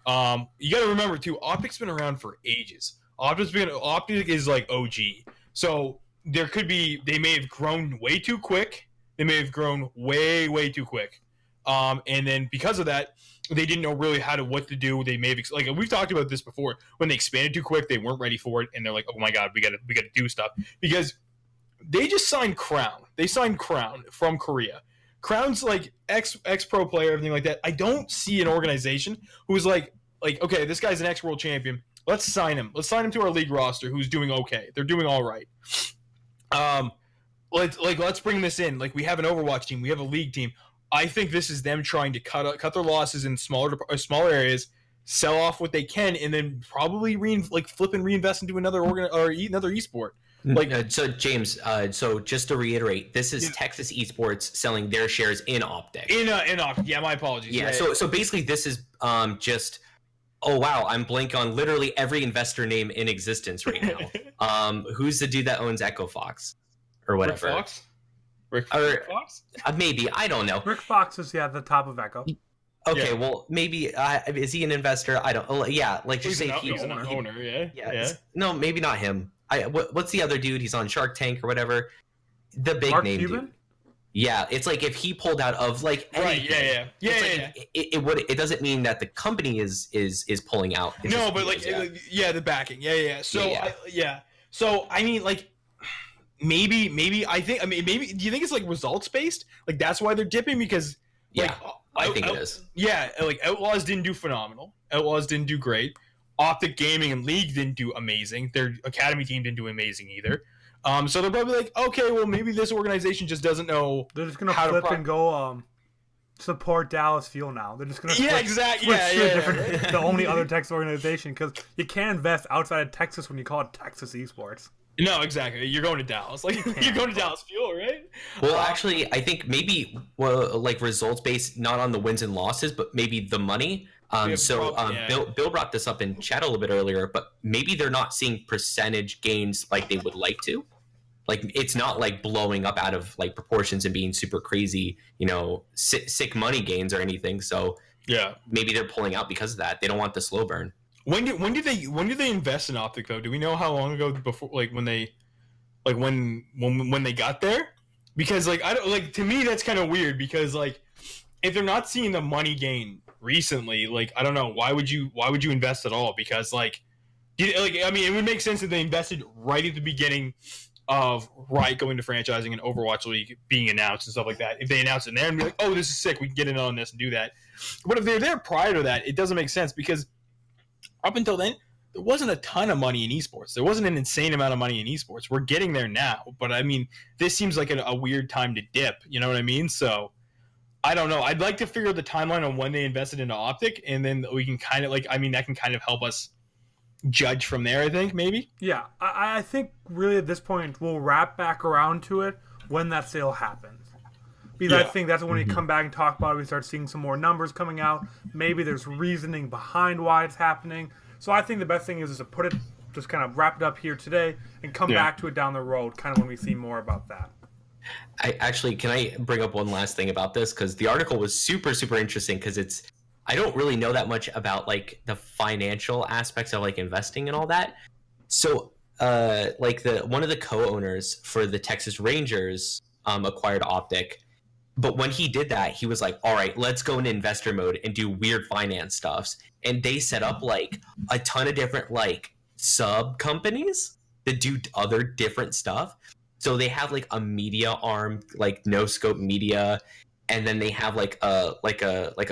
You got to remember too, Optic's been around for ages. Optic is like OG. So there could be, they may have grown way too quick. They may have grown way too quick. And then because of that, they didn't know really what to do. They may have, like we've talked about this before, when they expanded too quick, they weren't ready for it, and they're like, oh my god, we gotta do stuff, because they just signed Crown. They signed Crown from Korea. Crown's like ex pro player, everything like that. I don't see an organization who's like okay, this guy's an ex world champion. Let's sign him. Let's sign him to our league roster. Who's doing okay? They're doing all right. Let's bring this in. Like, we have an Overwatch team. We have a league team. I think this is them trying to cut their losses in smaller areas, sell off what they can, and then probably flip and reinvest into another another esport. So James, so just to reiterate, this is Texas Esports selling their shares in Optic. In Optic, yeah. My apologies. Yeah. So basically, this is just. Oh wow, I'm blank on literally every investor name in existence right now. Who's the dude that owns Echo Fox or whatever? Rick Fox? Maybe, I don't know. Rick Fox is at the top of Echo. Okay, well, maybe is he an investor? I don't. Yeah, like just say he's an owner. Yeah. No, maybe not him. What's the other dude? He's on Shark Tank or whatever. The big Mark name Cuban? dude. Yeah, it's like if he pulled out of like anything, it doesn't mean that the company is pulling out. No, but the backing. So So I mean, like, maybe maybe do you think it's like results based? Like, that's why they're dipping, because I think it is. Yeah, like Outlaws didn't do phenomenal. Outlaws didn't do great. Optic Gaming and League didn't do amazing. Their academy team didn't do amazing either. So they're probably like, okay, well, maybe this organization just doesn't know. They're just gonna flip and go support Dallas Fuel now. They're just gonna exactly. switch to a Yeah. different, the only other Texas organization, because you can't invest outside of Texas when you call it Texas Esports. No, exactly. You're going to Dallas. Like you're going to Dallas Fuel, right? Well, actually, I think maybe like results based, not on the wins and losses, but maybe the money. Bill brought this up in chat a little bit earlier, but maybe they're not seeing percentage gains like they would like to. Like it's not like blowing up out of like proportions and being super crazy, sick money gains or anything. So yeah, maybe they're pulling out because of that. They don't want the slow burn. When did they invest in Optic though? Do we know how long ago before when they got there? Because like I don't like, to me that's kind of weird, because like if they're not seeing the money gain recently, like I don't know, why would you invest at all? Because like I mean, it would make sense if they invested right at the beginning of Riot going to franchising and Overwatch League being announced and stuff like that. If they announced it there and be like, oh, this is sick, we can get in on this and do that. But if they're there prior to that, it doesn't make sense, because up until then, there wasn't a ton of money in esports. There wasn't an insane amount of money in esports. We're getting there now, but I mean, this seems like a weird time to dip. You know what I mean? So I don't know. I'd like to figure out the timeline on when they invested into Optic, and then we can kind of that can kind of help us judge from there, I think, maybe. Yeah, I think really at this point we'll wrap back around to it when that sale happens. Because I think that's when we come back and talk about it, we start seeing some more numbers coming out. Maybe there's reasoning behind why it's happening. So I think the best thing is to put it, just kind of wrap it up here today and come back to it down the road, kind of when we see more about that. Can I bring up one last thing about this? Because the article was super, super interesting, because I don't really know that much about like the financial aspects of like investing and all that. So like one of the co-owners for the Texas Rangers acquired Optic. But when he did that, he was like, all right, let's go into investor mode and do weird finance stuffs. And they set up like a ton of different like sub companies that do other different stuff. So they have like a media arm, like No Scope Media, and then they have like a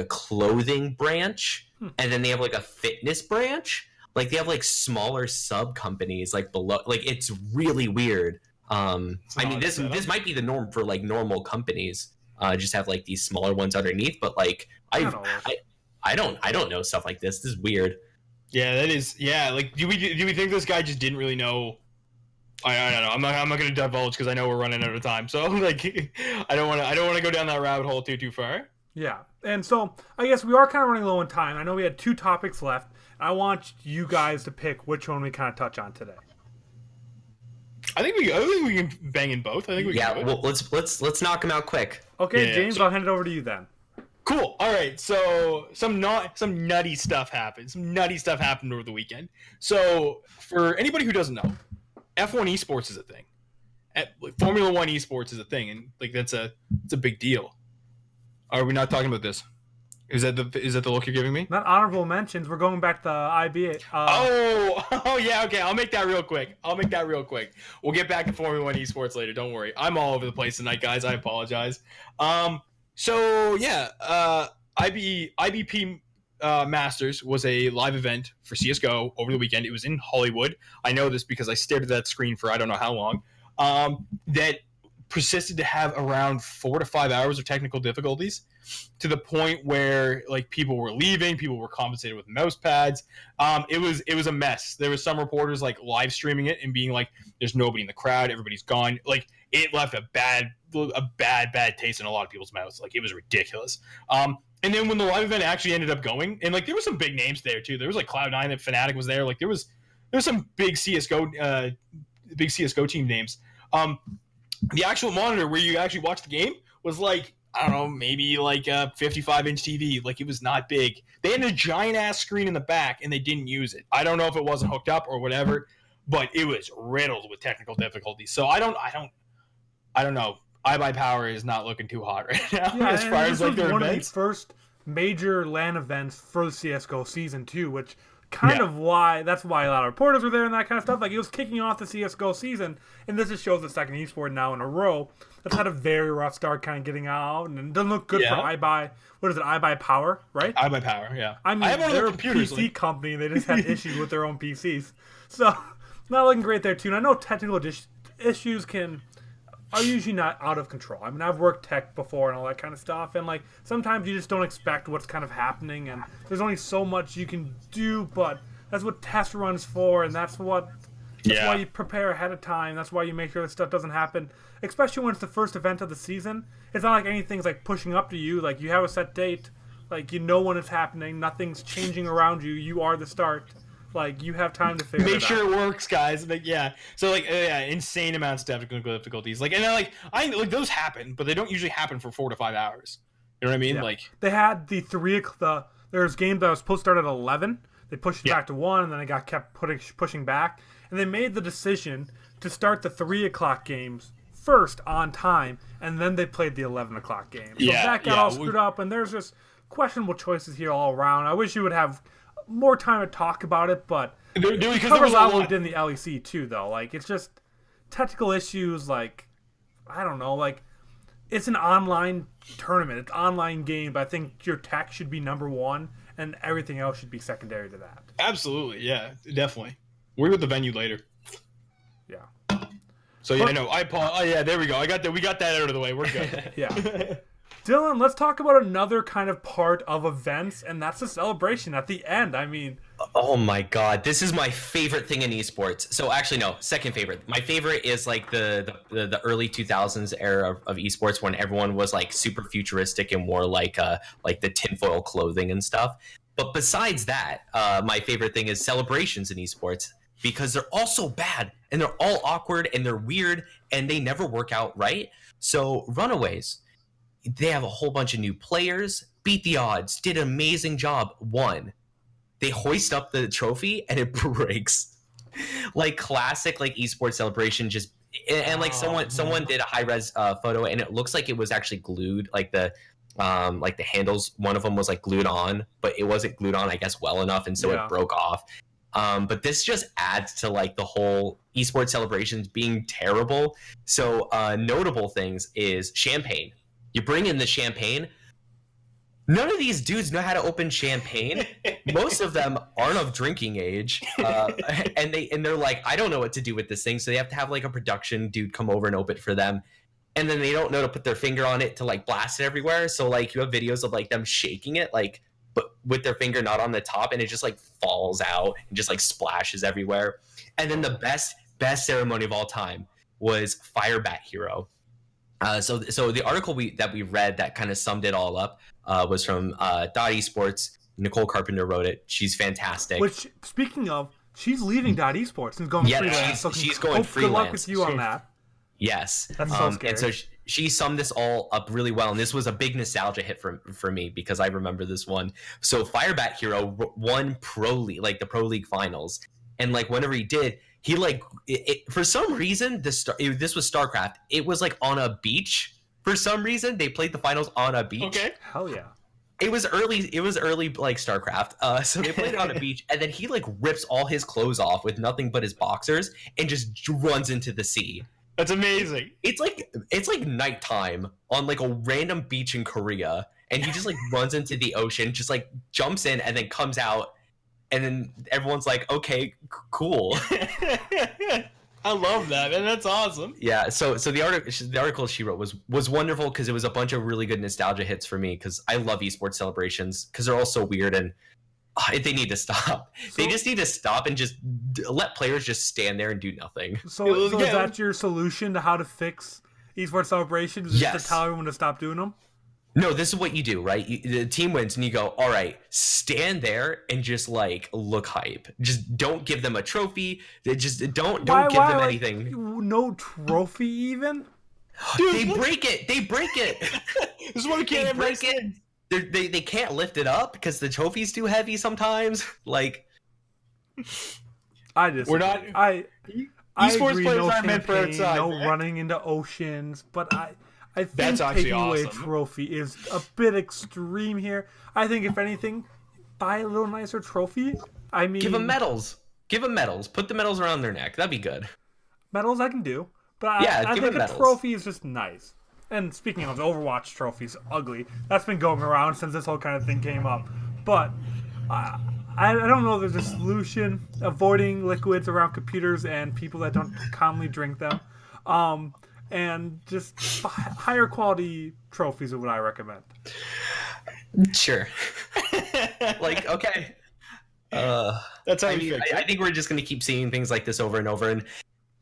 clothing branch, and then they have like a fitness branch. Like they have like smaller sub companies like below. Like it's really weird. I mean, this might be the norm for like normal companies. Just have like these smaller ones underneath, but like I don't know stuff like this. This is weird. Yeah, that is. Yeah, like do we think this guy just didn't really know? I don't know. I'm not going to divulge because I know we're running out of time. So like, I don't want to go down that rabbit hole too far. Yeah, and so I guess we are kind of running low on time. I know we had 2 topics left. I want you guys to pick which one we kind of touch on today. I think we can bang in both. I think we can. Yeah, well, let's knock them out quick. Okay, James, I'll hand it over to you then. Cool. All right. So some nutty stuff happened. Some nutty stuff happened over the weekend. So for anybody who doesn't know, F1 esports is a thing. Formula 1 esports is a thing, and like it's a big deal. Are we not talking about this? Is that the look you're giving me? Not honorable mentions. We're going back to IBA. Oh yeah. Okay, I'll make that real quick. We'll get back to Formula 1 esports later. Don't worry. I'm all over the place tonight, guys. I apologize. So yeah, IBP Masters was a live event for CS:GO over the weekend. It was in Hollywood. I know this because I stared at that screen for I don't know how long. That persisted to have around 4 to 5 hours of technical difficulties, to the point where like people were leaving, people were compensated with mouse pads. It was a mess. There was some reporters like live streaming it and being like, "There's nobody in the crowd, everybody's gone." Like it left a bad taste in a lot of people's mouths. Like it was ridiculous. And then when the live event actually ended up going, and like there were some big names there too. There was like Cloud9, that Fnatic was there. Like there was some big CS:GO team names. The actual monitor where you actually watch the game was like, I don't know, maybe like a 55-inch TV. Like it was not big. They had a giant ass screen in the back and they didn't use it. I don't know if it wasn't hooked up or whatever, but it was riddled with technical difficulties. So I don't know. iBUYPOWER is not looking too hot right now. Yeah, as far as like their one events. of the first major LAN events for the CS:GO season 2, which that's why a lot of reporters were there and that kind of stuff. Like it was kicking off the CS:GO season, and this just shows the second esport now in a row that's had a very rough start, kind of getting out, and it doesn't look good for iBUYPOWER, right? iBUYPOWER, yeah. I mean, I have one of they're their a computers. PC company. They just had issues with their own PCs, so not looking great there too. And I know technical issues can are usually not out of control. I mean, I've worked tech before and all that kind of stuff, and like sometimes you just don't expect what's kind of happening, and there's only so much you can do. But that's what test runs for, and that's why you prepare ahead of time. That's why you make sure that stuff doesn't happen, especially when it's the first event of the season. It's not like anything's like pushing up to you. Like you have a set date, like you know when it's happening. Nothing's changing around you. You are the start. Like you have time to figure it out. Make sure it works, guys. Like, yeah. So like, insane amounts of technical difficulties. Like, and then, like those happen, but they don't usually happen for 4 to 5 hours. You know what I mean? Yeah. Like they had there's games that was supposed to start at 11. They pushed it back to 1, and then it got kept pushing back. And they made the decision to start the 3 o'clock games first on time, and then they played the 11 o'clock game. So that got all screwed up, and there's just questionable choices here all around. I wish you would have more time to talk about it, but it covers a lot what we did in the LEC too, though. Like, it's just technical issues, like, I don't know, like, it's an online tournament. It's an online game, but I think your tech should be number one, and everything else should be secondary to that. Absolutely, yeah, definitely. We're with the venue later. Yeah. So yeah, no, oh yeah, there we go. We got that out of the way. We're good. Yeah. Dylan, let's talk about another kind of part of events, and that's the celebration at the end. I mean, oh my god, this is my favorite thing in esports. So actually, no, second favorite. My favorite is like the early 2000s era of esports when everyone was like super futuristic and wore like the tinfoil clothing and stuff. But besides that, my favorite thing is celebrations in esports because they're all so bad and they're all awkward and they're weird and they never work out right. So Runaways, they have a whole bunch of new players, beat the odds, did an amazing job, won. They hoist up the trophy and it breaks. Like classic like esports celebration, just and like someone did a high res photo and it looks like it was actually glued, like the handles, one of them was like glued on, but it wasn't glued on I guess well enough, and so it broke off. But this just adds to like the whole esports celebrations being terrible. So notable things is champagne. You bring in the champagne. None of these dudes know how to open champagne. Most of them aren't of drinking age, and they're like, I don't know what to do with this thing. So they have to have like a production dude come over and open it for them, and then they don't know to put their finger on it to like blast it everywhere. So like you have videos of like them shaking it, like but with their finger not on the top, and it just like falls out and just like splashes everywhere. And then the best ceremony of all time was Firebat Hero. So the article that we read that kind of summed it all up was from Esports. Nicole Carpenter wrote it. She's fantastic. Which, speaking of, she's leaving Esports and going freelance. She's going freelance. Good luck with you on that. Yes. That's so scary. And so she summed this all up really well, and this was a big nostalgia hit for me because I remember this one. So Firebat Hero won Pro League, like the Pro League finals, and like whenever he did, he like for some reason this was StarCraft. It was like on a beach. For some reason, they played the finals on a beach. Okay. Hell yeah. It was early like StarCraft. So they played it on a beach, and then he like rips all his clothes off with nothing but his boxers and just runs into the sea. That's amazing. It's like nighttime on like a random beach in Korea, and he just like runs into the ocean, just like jumps in and then comes out, and then everyone's like, okay, cool. I love that, man. That's awesome. Yeah. So the article she wrote was wonderful because it was a bunch of really good nostalgia hits for me because I love esports celebrations because they're all so weird and they need to stop. They just need to stop and just let players just stand there and do nothing. So is that your solution to how to fix esports celebrations? Is to tell everyone to stop doing them? No, this is what you do, right? The team wins, and you go, all right, stand there and just like look hype. Just don't give them a trophy. Just don't give them anything. No trophy, even. Dude, they break it. This is why we can't break it. They can't lift it up because the trophy's too heavy sometimes. Like, we're not. Esports players aren't meant for outside. No running into oceans, but I think that's taking away a awesome. trophy is a bit extreme here. I think if anything, buy a little nicer trophy. I mean, give them medals. Put the medals around their neck. That'd be good. Medals I can do, but I think a trophy is just nice. And speaking of Overwatch trophies, ugly. That's been going around since this whole kind of thing came up. But I don't know if there's a solution. Avoiding liquids around computers and people that don't commonly drink them. and just higher quality trophies is what I recommend. Sure. Like, okay. That's how I you mean, fix it. I think we're just gonna keep seeing things like this over and over, and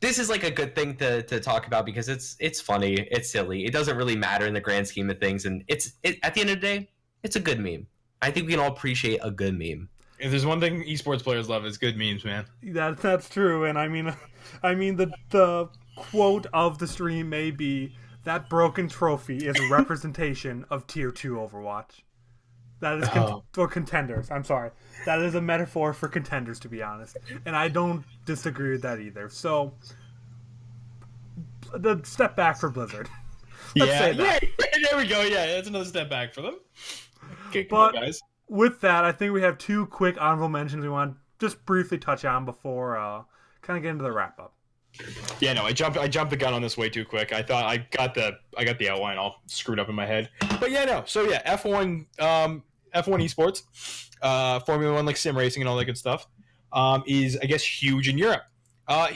this is like a good thing to talk about because it's funny, it's silly, it doesn't really matter in the grand scheme of things, and at the end of the day, it's a good meme. I think we can all appreciate a good meme. If there's one thing esports players love, it's good memes, man. That's true, and I mean the quote of the stream may be that broken trophy is a representation of tier 2 Overwatch. That is for contenders. I'm sorry. That is a metaphor for contenders, to be honest. And I don't disagree with that either. So, the step back for Blizzard. Let's say that. There we go. Yeah, that's another step back for them. Okay, come But on, guys. with that, I think we have 2 quick honorable mentions we want to just briefly touch on before kind of get into the wrap up. Yeah, no, I jumped the gun on this way too quick. I thought I got the outline all screwed up in my head. But yeah, no. So yeah, F1 esports, Formula 1 like sim racing and all that good stuff, is I guess huge in Europe.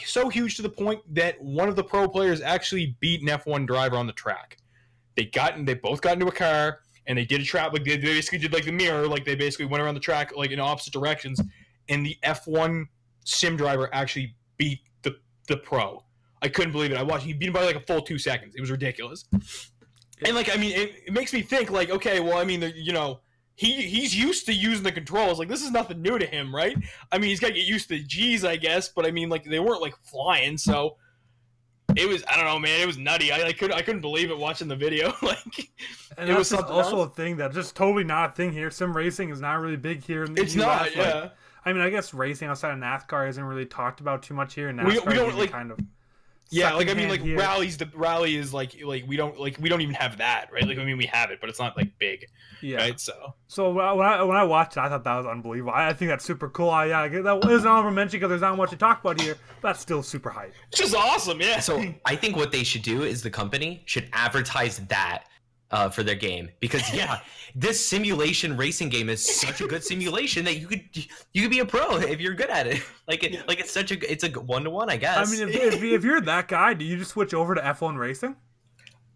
So huge to the point that one of the pro players actually beat an F1 driver on the track. They both got into a car and they did a trap, like they basically did like the mirror, like they basically went around the track like in opposite directions, and the F1 sim driver actually beat the pro. I couldn't believe it. I watched. He beat him by like a full 2 seconds. It was ridiculous. And like, I mean, it makes me think like, okay, well, I mean, you know, he's used to using the controls. Like, this is nothing new to him, right? I mean, he's got to get used to the G's, I guess. But I mean, like, they weren't like flying, so it was. I don't know, man. It was nutty. I couldn't believe it watching the video. Like, and it was also a thing that just totally not a thing here. Sim racing is not really big here in the US. It's not, yeah. Like, I mean, I guess racing outside of NASCAR isn't really talked about too much here. NASCAR we don't like kind of. Yeah, like I mean, like here. rally is like we don't even have that, right? Like I mean, we have it, but it's not like big, yeah. Right? So when I watched it, I thought that was unbelievable. I think that's super cool. That is an honorable mention because there's not much to talk about here, but that's still super hype. It's just awesome, yeah. So I think what they should do is the company should advertise that for their game, because yeah, this simulation racing game is such a good simulation that you could be a pro if you're good at it. It's a 1-to-1, I guess. I mean, if you're that guy, do you just switch over to F1 racing?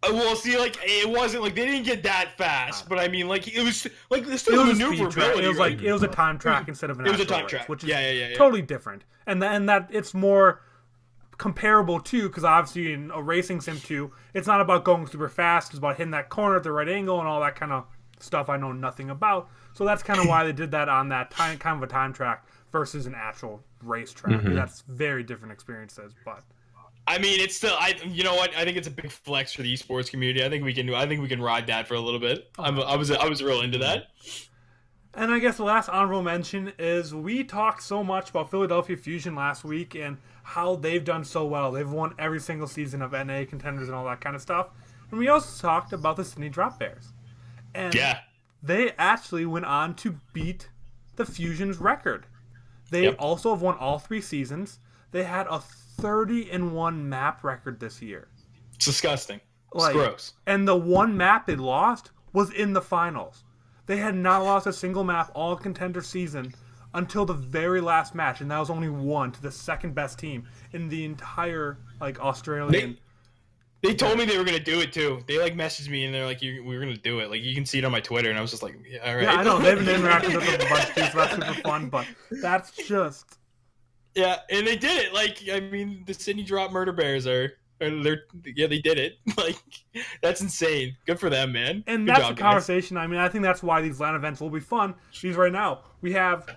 Well, see, like it wasn't like they didn't get that fast, but I mean, like it was like there's still maneuverability. It was like it was a time track instead of an. It was a time race, track, which is yeah. totally different, and that it's more comparable to, because obviously in a racing sim 2, it's not about going super fast, it's about hitting that corner at the right angle and all that kind of stuff I know nothing about. So that's kind of why they did that on that kind of a time track versus an actual racetrack. Mm-hmm. That's very different experiences, but I mean, it's still you know what? I think it's a big flex for the esports community. I think we can ride that for a little bit. I was real into that. And I guess the last honorable mention is we talked so much about Philadelphia Fusion last week and how they've done so well. They've won every single season of NA contenders and all that kind of stuff. And we also talked about the Sydney Drop Bears. And they actually went on to beat the Fusion's record. They also have won all 3 seasons. They had a 30-1 map record this year. It's disgusting. It's gross. And the one map they lost was in the finals. They had not lost a single map all contender season until the very last match, and that was only one to the second best team in the entire Australian. They told me they were gonna do it too. They messaged me and they're like, "We were gonna do it." Like you can see it on my Twitter, and I was just like, "Yeah, all right." Yeah, I know they've been interacting with them a bunch too, so that's super fun. But that's just and they did it. Like I mean, the Sydney Drop Murder Bears they did it. Like that's insane. Good for them, man. And Good that's job, the conversation. I mean, I think that's why these LAN events will be fun. Because right now we have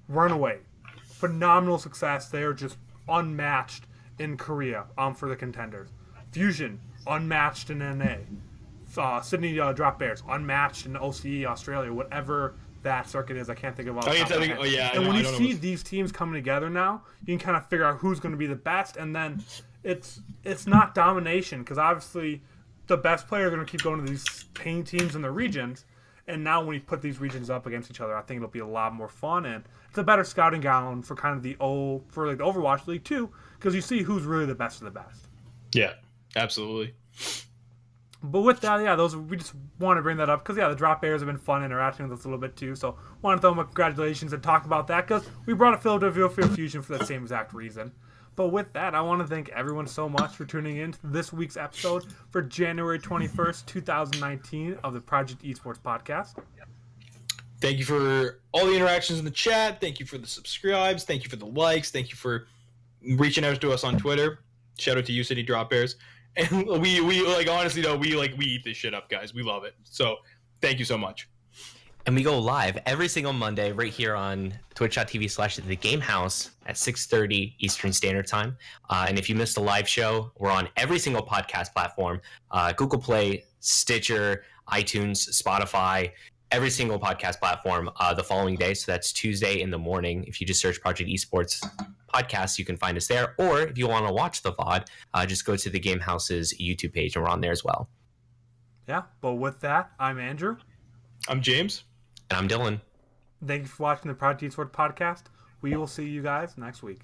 Runaway, phenomenal success. They are just unmatched in Korea. For the contenders. Fusion, unmatched in NA. Sydney Drop Bears, unmatched in OCE, Australia, whatever that circuit is. I can't think of all. And when you see these teams coming together now, you can kind of figure out who's going to be the best, and then it's not domination, because obviously the best players are going to keep going to these pain teams in the regions, and now when you put these regions up against each other, I think it'll be a lot more fun, and it's a better scouting ground for kind of the Overwatch League too, because you see who's really the best of the best. Yeah, absolutely. But with that, we just want to bring that up because the Drop Bears have been fun interacting with us a little bit too. So want to throw them congratulations and talk about that because we brought a Philadelphia Fusion for that same exact reason. But with that, I want to thank everyone so much for tuning in to this week's episode for January 21st, 2019 of the Project Esports podcast. Thank you for all the interactions in the chat. Thank you for the subscribes. Thank you for the likes. Thank you for reaching out to us on Twitter. Shout out to you, City Drop Bears. And we like, honestly though, we eat this shit up, guys. We love it. So thank you so much. And we go live every single Monday right here on twitch.tv/The Game Haus at 6:30 Eastern Standard Time. And if you missed a live show, we're on every single podcast platform, Google Play, Stitcher, iTunes, Spotify, every single podcast platform the following day. So that's Tuesday in the morning. If you just search Project Esports podcast, you can find us there. Or if you want to watch the VOD, just go to the Game House's YouTube page and we're on there as well. Yeah, but with that, I'm Andrew. I'm James. And I'm Dylan. Thank you for watching the Project Esports podcast. We will see you guys next week.